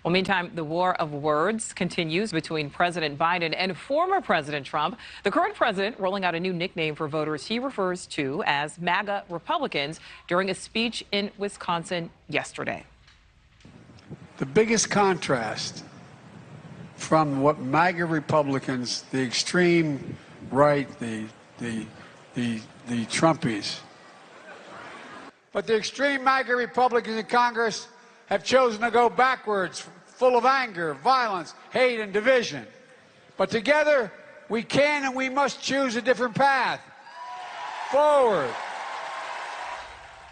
Well, meantime, the war of words continues between President Biden and former President Trump. The current president rolling out a new nickname for voters he refers to as MAGA Republicans during a speech in Wisconsin yesterday. The biggest contrast from what MAGA Republicans, the extreme right, the Trumpies, but the extreme MAGA Republicans in Congress have chosen to go backwards, full of anger, violence, hate, and division. But together, we can and we must choose a different path. Forward.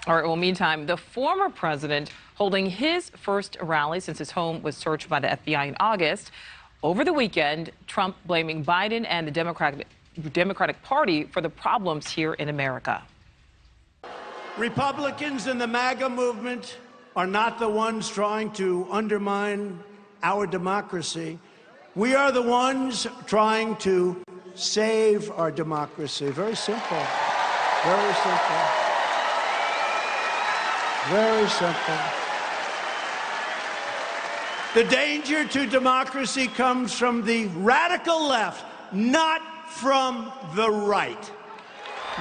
All right, well, meantime, the former president holding his first rally since his home was searched by the FBI in August. Over the weekend, Trump blaming Biden and the Democratic Party for the problems here in America. Republicans in the MAGA movement are not the ones trying to undermine our democracy. We are the ones trying to save our democracy. Very simple. Very simple. Very simple. The danger to democracy comes from the radical left, not from the right.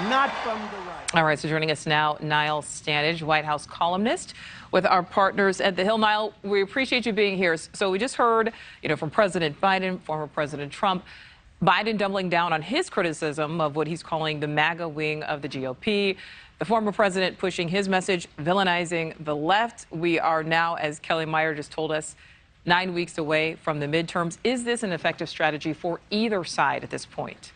Not from the right. All right, so joining us now, Nichole Berlie, White House columnist with our partners at The Hill. Nichole, we appreciate you being here. So we just heard, from President Biden, former President Trump, Biden doubling down on his criticism of what he's calling the MAGA wing of the GOP. The former president pushing his message, villainizing the left. We are now, as Kelly Meyer just told us, 9 weeks away from the midterms. Is this an effective strategy for either side at this point?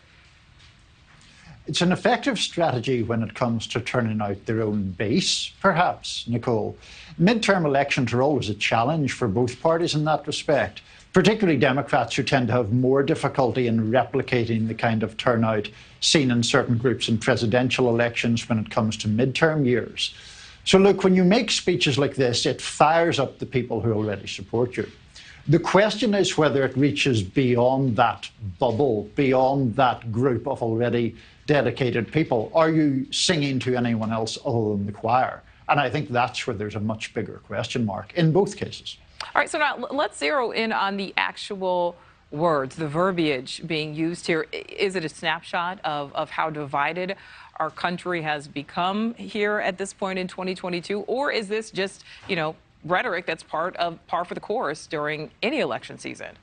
It's an effective strategy when it comes to turning out their own base, perhaps, Nichole. Midterm elections are always a challenge for both parties in that respect, particularly Democrats who tend to have more difficulty in replicating the kind of turnout seen in certain groups in presidential elections when it comes to midterm years. So look, when you make speeches like this, it fires up the people who already support you. The question is whether it reaches beyond that bubble, beyond that group of already dedicated people. Are you singing to anyone else other than the choir? And I think that's where there's a much bigger question mark in both cases. All right, so now let's zero in on the actual words, the verbiage being used here. Is it a snapshot of how divided our country has become here at this point in 2022? Or is this just, rhetoric that's par for the course during any election season?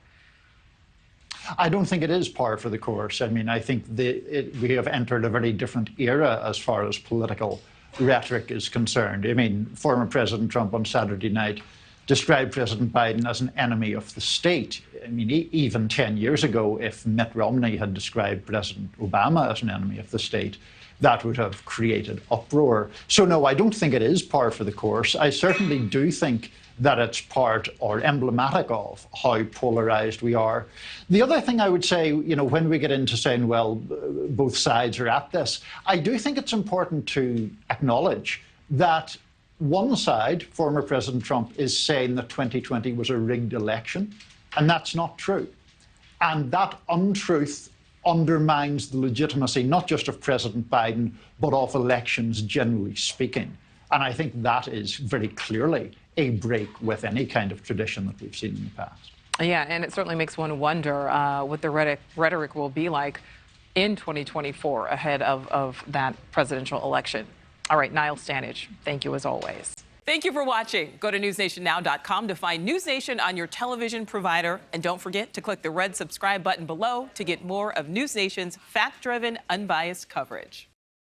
I don't think it is par for the course. I mean, I think we have entered a very different era as far as political rhetoric is concerned. I mean, former President Trump on Saturday night described President Biden as an enemy of the state. I mean, even 10 years ago, if Mitt Romney had described President Obama as an enemy of the state, that would have created uproar. So no, I don't think it is par for the course. I certainly do think that it's part or emblematic of how polarized we are. The other thing I would say, when we get into saying, well, both sides are at this, I do think it's important to acknowledge that one side, former President Trump, is saying that 2020 was a rigged election, and that's not true. And that untruth undermines the legitimacy, not just of President Biden, but of elections generally speaking. And I think that is very clearly a break with any kind of tradition that we've seen in the past. Yeah, and it certainly makes one wonder what the rhetoric will be like in 2024 ahead of that presidential election. All right, Nichole Berlie, thank you as always. Thank you for watching. Go to newsnationnow.com to find NewsNation on your television provider. And don't forget to click the red subscribe button below to get more of NewsNation's fact-driven, unbiased coverage.